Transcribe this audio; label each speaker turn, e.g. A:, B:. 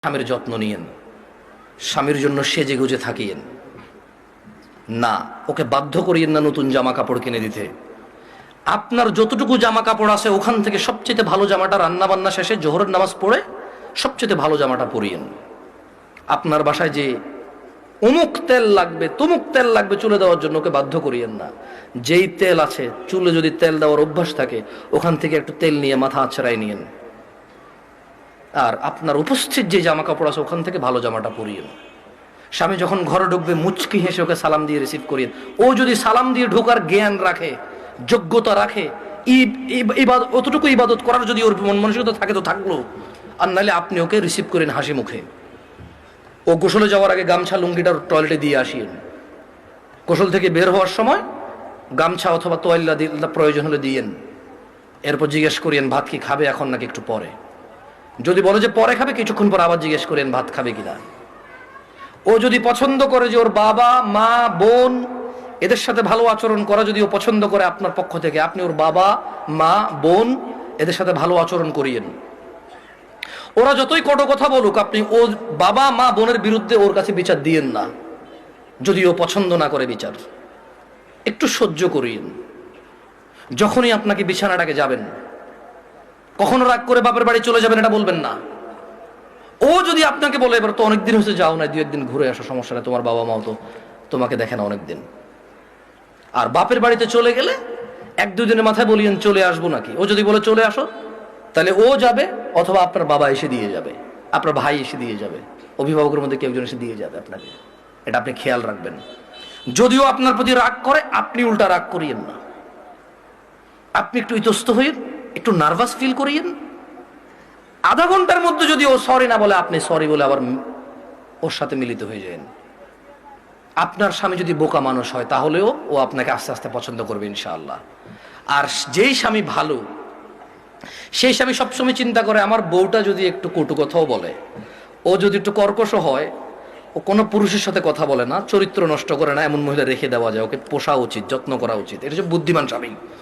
A: স্বামীর যত্ন নিয়েন, স্বামীর জন্য সেজে গুজে থাকিয়েন না, ওকে বাধ্য করিয়েন না নতুন জামা কাপড় কিনে দিতে। আপনার যতটুকু জামা কাপড় আছে ওখান থেকে সবচেয়ে ভালো জামাটা রান্না বান্না শেষে জোহরের নামাজ পড়ে সবচেয়ে ভালো জামাটা পরিয়েন। আপনার বাসায় যে অমুক তেল লাগবে তমুক তেল লাগবে চুলে দেওয়ার জন্য ওকে বাধ্য করিয়েন না। যেই তেল আছে, চুলে যদি তেল দেওয়ার অভ্যাস থাকে ওখান থেকে একটু তেল নিয়ে মাথা আছড়াই নিয়েন। আর আপনার উপস্থিত যে জামা কাপড় আছে ওখান থেকে ভালো জামাটা পরিয়েন। স্বামী যখন ঘরে ঢুকবে মুচকি হেসে ওকে সালাম দিয়ে রিসিভ করিয়েন। ও যদি সালাম দিয়ে ঢোকার জ্ঞান রাখে, যোগ্যতা রাখে, অতটুকু ইবাদত করার যদি ওর মন মানসিকতা থাকে তো থাকলো, আর নাহলে আপনি ওকে রিসিভ করেন হাসি মুখে। ও গোসলে যাওয়ার আগে গামছা লুঙ্গিটা টয়লেটে দিয়ে আসিয়েন। গোসল থেকে বের হওয়ার সময় গামছা অথবা তোয়াল্লা প্রয়োজন হলে দিয়েন। এরপর জিজ্ঞেস করিয়েন ভাত কি খাবে এখন নাকি একটু পরে। যদি বলে যে পরে খাবে, কিছুক্ষণ পর আবার জিজ্ঞেস করেন ভাত খাবে কিনা। ও যদি পছন্দ করে যে ওর বাবা মা বোন এদের সাথে ভালো আচরণ করা, যদি ও পছন্দ করে আপনার পক্ষ থেকে, আপনি ওর বাবা মা বোন এদের সাথে ভালো আচরণ করিয়েন। ওরা যতই কটু কথা বলুক, আপনি ওর বাবা মা বোনের বিরুদ্ধে ওর কাছে বিচার দিয়েন না। যদি ও পছন্দ না করে বিচার, একটু সহ্য করিয়েন। যখনই আপনাকে বিছানাটাকে যাবেন, কখনো রাগ করে বাপের বাড়ি চলে যাবেন এটা বলবেন না। ও যদি আপনাকে বলে এবার তো অনেকদিন হয়েছে যাও না, 2-1 দিন ঘুরে আসো, সমস্যা নেই, তোমার বাবা মাও তো তোমাকে দেখে না অনেকদিন। আর বাপের বাড়িতে চলে গেলে 1-2 দিনের মাথায় বলিয়েন চলে আসবো নাকি। ও যদি বলে চলে আসো, তাহলে ও যাবে, অথবা আপনার বাবা এসে দিয়ে যাবে, আপনার ভাই এসে দিয়ে যাবে, অভিভাবকের মধ্যে কেউ একজন এসে দিয়ে যাবে আপনাকে। এটা আপনি খেয়াল রাখবেন। যদিও আপনার প্রতি রাগ করে, আপনি উল্টা রাগ করিয়েন না। আপনি একটু ইতস্ত হইন, একটু নার্ভাস ফিল করিয়েন। আধা ঘন্টার মধ্যে যদি ও সরি না বলে, আপনি সরি বলে আবার ওর সাথে মিলিত হয়ে যান। আপনার স্বামী যদি বোকা মানুষ হয় তাহলেও ও আপনাকে আস্তে আস্তে পছন্দ করবে ইনশাআল্লাহ। আর যেই স্বামী ভালো, সেই স্বামী সবসময় চিন্তা করে আমার বউটা যদি একটু কটু কথাও বলে, ও যদি একটু কর্কশ হয়, ও কোনো পুরুষের সাথে কথা বলে না, চরিত্র নষ্ট করে না, এমন মহিলা রেখে দেওয়া যায়, ওকে পোষা উচিত, যত্ন করা উচিত। এটা হচ্ছে বুদ্ধিমান স্বামী।